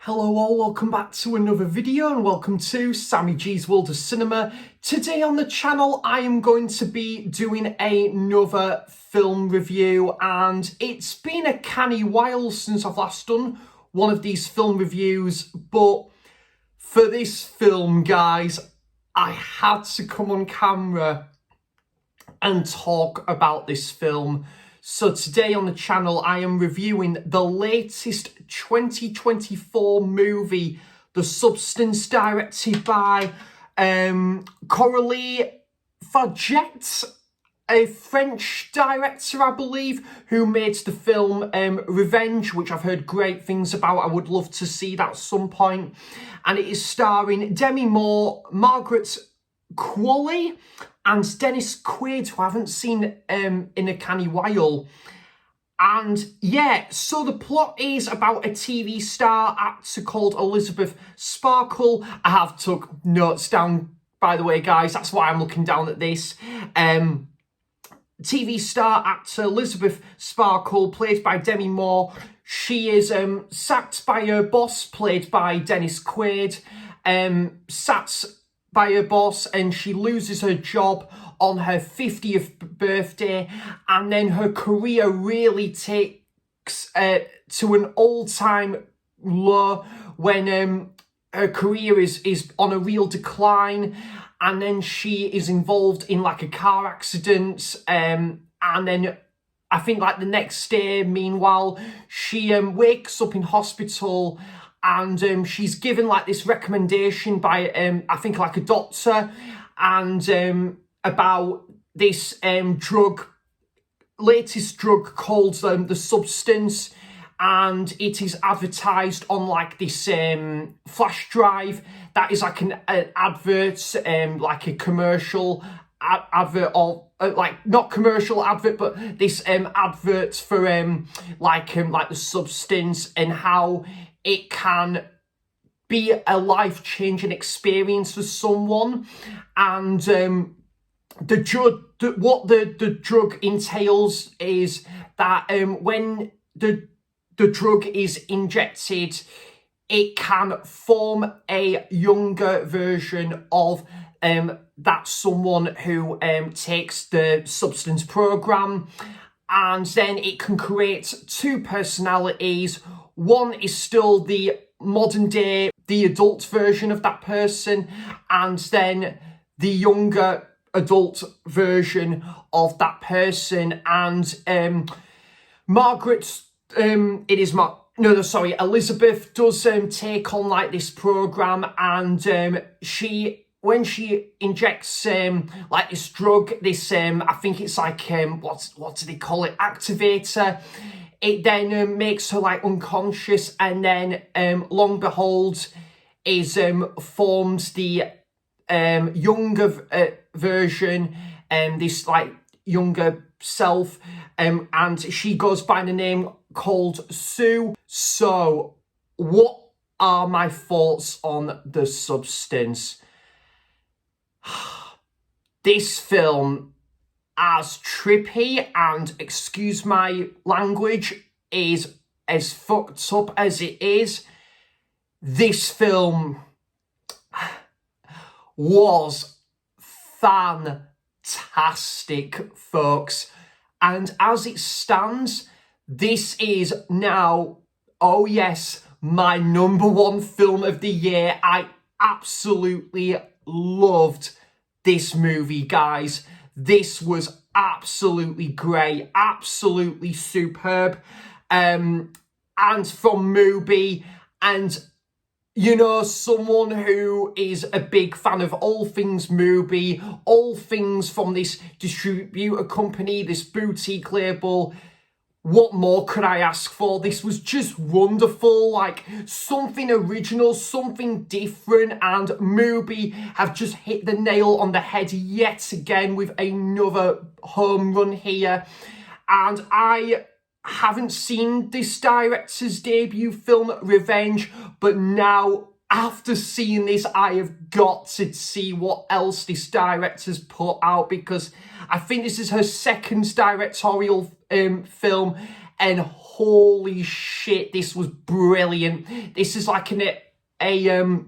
Hello all, welcome back to another video and welcome to Sammy G's World of Cinema. Today on the channel I am going to be doing another film review, and it's been a canny while since I've last done one of these film reviews, but for this film, guys, I had to come on camera and talk about this film. So today on the channel, I am reviewing the latest 2024 movie, The Substance, directed by Coralie, Fargeat, a French director, I believe, who made the film Revenge, which I've heard great things about. I would love to see that at some point. And it is starring Demi, Margaret, Qualley, and Dennis Quaid, who I haven't seen in a canny while. And yeah, so the plot is about a TV star actor called Elizabeth Sparkle. I have took notes down, by the way, guys. That's why I'm looking down at this. TV star actor Elizabeth Sparkle, played by Demi Moore. She is sacked by her boss, played by Dennis Quaid. Sacked by her boss, and she loses her job on her 50th birthday, and then her career really takes to an all-time low when her career is on a real decline, and then she is involved in like a car accident, and then I think like the next day, meanwhile, she wakes up in hospital, and she's given like this recommendation by I think like a doctor, and about this latest drug called The Substance, and it is advertised on like this flash drive that is like an advert, like a commercial advert, or like not commercial advert, but this advert for like The Substance, and how it can be a life-changing experience for someone. And what the drug entails is that when the drug is injected, it can form a younger version of that someone who takes the substance program, and then it can create two personalities. One is still the modern day, the adult version of that person, and then the younger adult version of that person. And Margaret, Elizabeth does take on like this program, and when she injects like this drug, this I think it's like what do they call it, activator, it then makes her like unconscious, and then long behold is formed the younger version, this like younger self, and she goes by the name called Sue. So what are my thoughts on The Substance? This film, as trippy and, excuse my language, is as fucked up as it is, this film was fantastic, folks. And as it stands, this is now, oh yes, my #1 film of the year. I absolutely loved this movie, guys. This was absolutely great, absolutely superb. And from MUBI, and you know, someone who is a big fan of all things MUBI, all things from this distributor company, this boutique label, what more could I ask for? This was just wonderful, like something original, something different, and MUBI have just hit the nail on the head yet again with another home run here. And I haven't seen this director's debut film, Revenge, but now, after seeing this, I have got to see what else this director's put out, because I think this is her second directorial film, and holy shit, this was brilliant. This is like a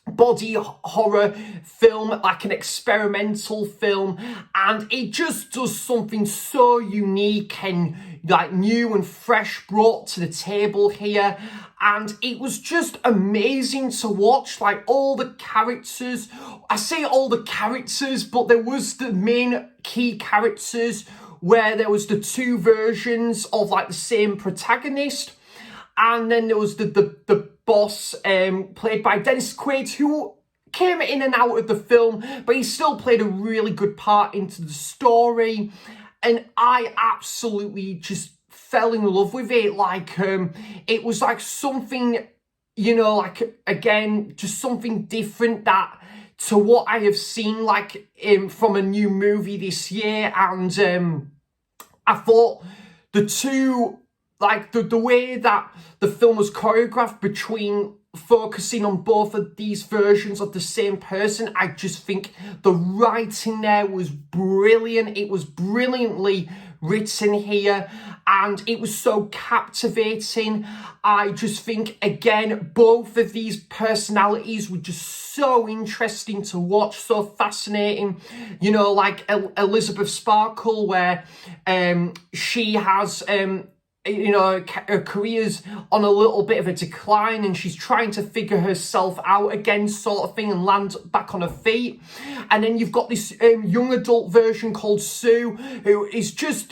body horror film, like an experimental film, and it just does something so unique and like new and fresh brought to the table here. And it was just amazing to watch, like all the characters. I say all the characters, but there was the main key characters where there was the two versions of like the same protagonist. And then there was the boss, played by Dennis Quaid, who came in and out of the film, but he still played a really good part into the story. And I absolutely just fell in love with it. Like, it was like something, you know, like, again, just something different that to what I have seen, like, from a new movie this year. And I thought the two, like, the way that the film was choreographed between focusing on both of these versions of the same person, I just think the writing there was brilliant. It was brilliantly written here, and it was so captivating. I just think, again, both of these personalities were just so interesting to watch, so fascinating. You know, like Elizabeth Sparkle, where she has you know, her career's on a little bit of a decline and she's trying to figure herself out again, sort of thing, and land back on her feet. And then you've got this young adult version called Sue, who is just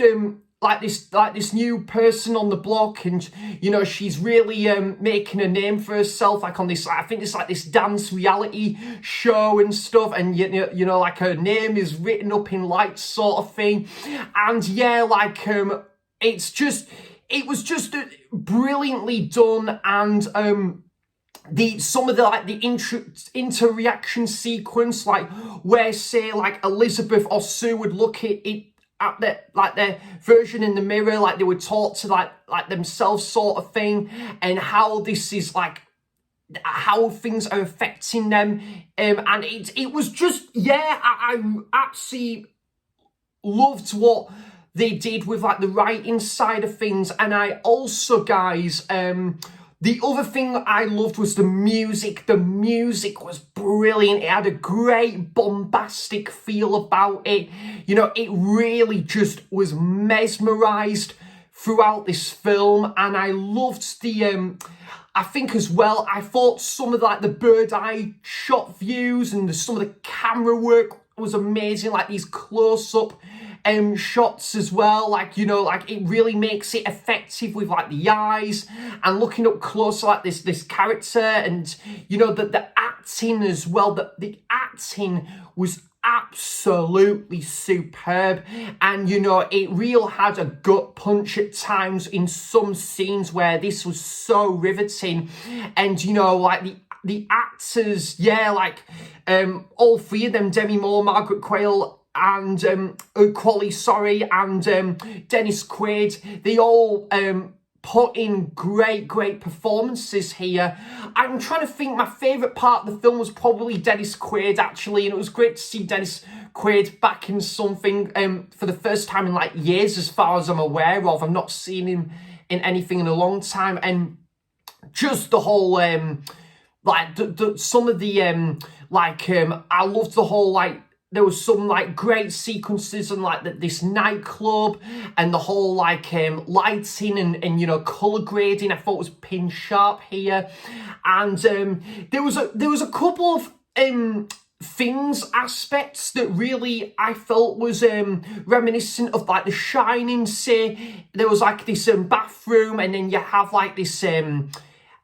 like this new person on the block, and you know, she's really making a name for herself, like on this, I think it's like this dance reality show and stuff, and you know, like her name is written up in lights, sort of thing. And yeah, like it was just brilliantly done. And some of the like the inter-reaction sequence, like where say like Elizabeth or Sue would look at it at their version in the mirror, like they would talk to like themselves, sort of thing, and how this is like how things are affecting them. And it was just, yeah, I absolutely loved what they did with like the writing side of things. And I also, guys, the other thing I loved was the music. The music was brilliant. It had a great bombastic feel about it. You know, it really just was mesmerized throughout this film. And I loved the, I think as well, I thought some of like the bird eye shot views and some of the camera work was amazing. Like these close up shots as well, like, you know, like it really makes it effective with like the eyes and looking up close like this character. And you know, the acting as well, the acting was absolutely superb. And you know, it real had a gut punch at times in some scenes where this was so riveting. And you know, like the actors, yeah, like all three of them, Demi, Margaret, and Qualley, sorry, and Dennis Quaid, they all put in great performances here. I'm trying to think, my favourite part of the film was probably Dennis Quaid, actually, and it was great to see Dennis Quaid back in something for the first time in like years, as far as I'm aware of. I've not seen him in anything in a long time. And just the whole like some of the I loved the whole, like, there was some like great sequences and like this nightclub and the whole like lighting and you know, color grading I thought was pin sharp here. And there was a couple of aspects that really I felt was reminiscent of like The Shining. Say there was like this bathroom, and then you have like this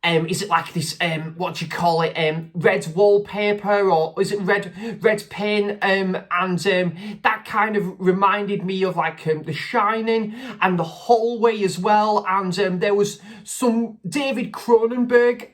is it like this what do you call it, red wallpaper, or is it red paint, and that kind of reminded me of like The Shining, and the hallway as well. And there was some David Cronenberg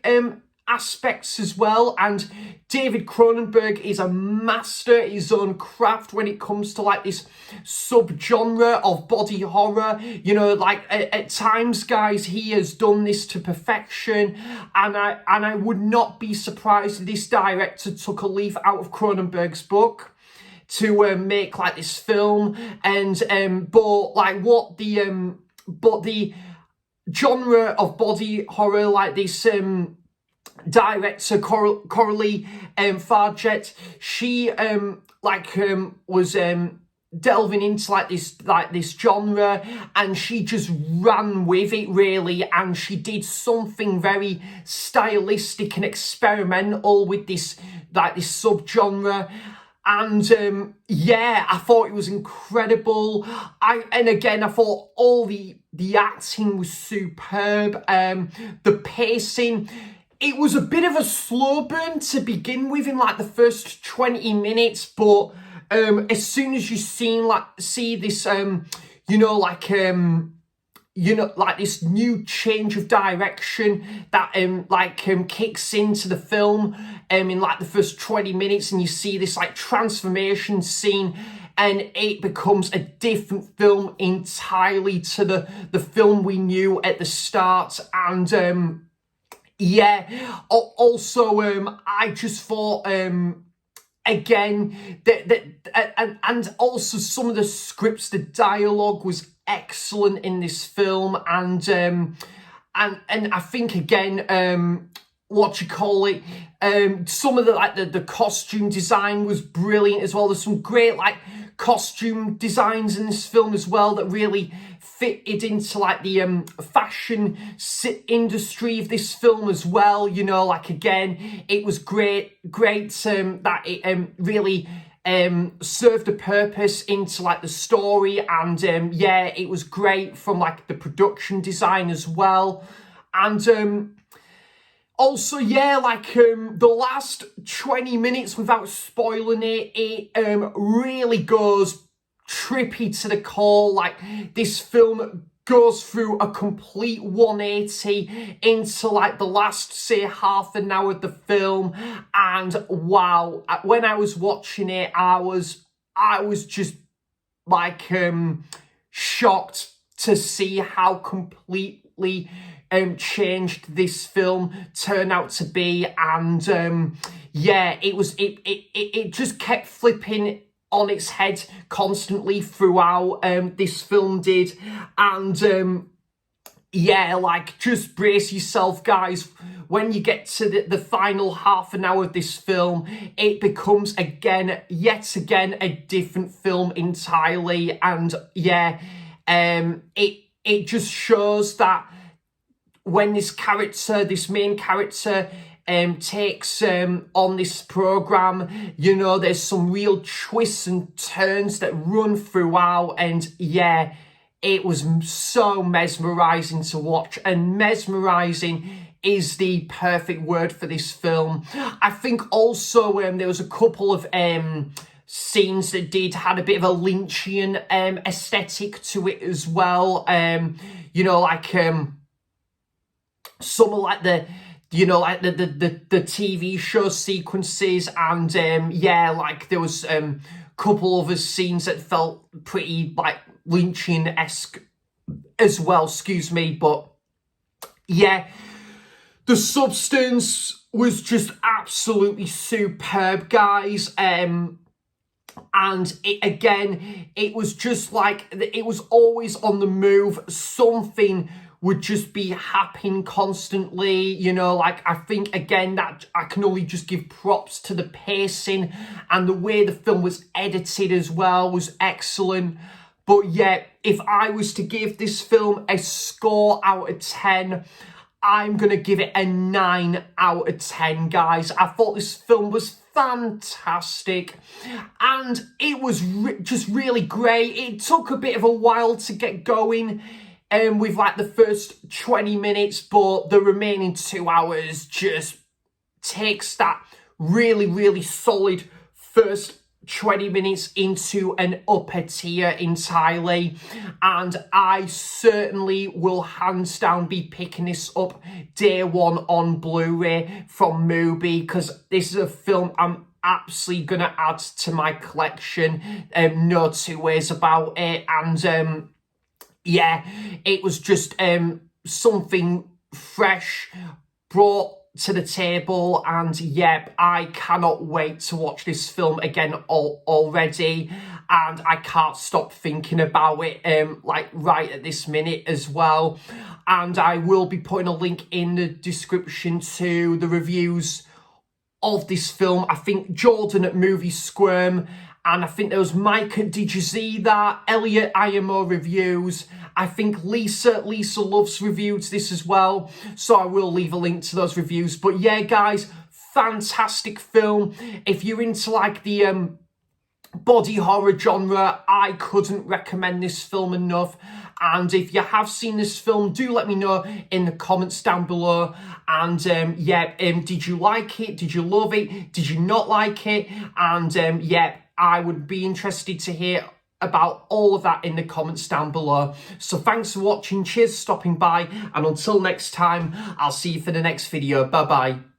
aspects as well. And David Cronenberg is a master at his own craft when it comes to like this subgenre of body horror. You know, like at times, guys, he has done this to perfection, and I would not be surprised if this director took a leaf out of Cronenberg's book to make like this film. And but like what the genre of body horror, like this director Coralie Fargeat, she was delving into like this genre, and she just ran with it really, and she did something very stylistic and experimental with this subgenre. And yeah, I thought it was incredible. I thought all the acting was superb. The pacing, it was a bit of a slow burn to begin with in like the first 20 minutes, but as soon as you see this this new change of direction that kicks into the film in like the first 20 minutes, and you see this like transformation scene, and it becomes a different film entirely to the film we knew at the start. And yeah, also I just thought again and also some of the scripts, the dialogue was excellent in this film, and I think again some of the costume design was brilliant as well. There's some great like costume designs in this film as well that really fitted into like the fashion industry of this film as well. You know, like again, it was great that it really served a purpose into like the story, and yeah, it was great from like the production design as well. And also, yeah, like the last 20 minutes, without spoiling it really goes trippy to the core. Like, this film goes through a complete 180 into like the last, say, half an hour of the film. And wow, when I was watching it, I was just like shocked to see how completely changed this film turned out to be. And yeah, it just kept flipping on its head constantly throughout, this film did. And yeah, like, just brace yourself, guys. When you get to the final half an hour of this film, it becomes yet again a different film entirely. And yeah, it just shows that when this main character takes on this program, you know, there's some real twists and turns that run throughout. And yeah, it was so mesmerizing to watch, and mesmerizing is the perfect word for this film. I think also there was a couple of scenes that had a bit of a Lynchian aesthetic to it as well. You know, like some of like the TV show sequences, and yeah, like there was a couple of scenes that felt pretty like Lynchian-esque as well, excuse me. But yeah, the substance was just absolutely superb, guys. And it was just like, it was always on the move. Something would just be happening constantly, you know. Like, I think again that I can only just give props to the pacing, and the way the film was edited as well was excellent. But yeah, if I was to give this film a score out of 10, I'm gonna give it a 9 out of 10, guys. I thought this film was fantastic, and it was just really great. It took a bit of a while to get going with like the first 20 minutes, but the remaining 2 hours just takes that really, really solid first 20 minutes into an upper tier entirely. And I certainly will hands down be picking this up day one on Blu-ray from MUBI, because this is a film I'm absolutely gonna add to my collection. No two ways about it. And yeah, it was just something fresh, brought to the table, and yep, I cannot wait to watch this film again already, and I can't stop thinking about it like right at this minute as well. And I will be putting a link in the description to the reviews of this film. I think Jordan at Movie Squirm, and I think there was Mike at Did You See That, Elliot IMO Reviews. I think Lisa Loves reviewed this as well, so I will leave a link to those reviews. But yeah, guys, fantastic film. If you're into like the body horror genre, I couldn't recommend this film enough. And if you have seen this film, do let me know in the comments down below. And did you like it? Did you love it? Did you not like it? And yeah, I would be interested to hear about all of that in the comments down below. So thanks for watching, cheers for stopping by, and until next time, I'll see you for the next video. Bye bye.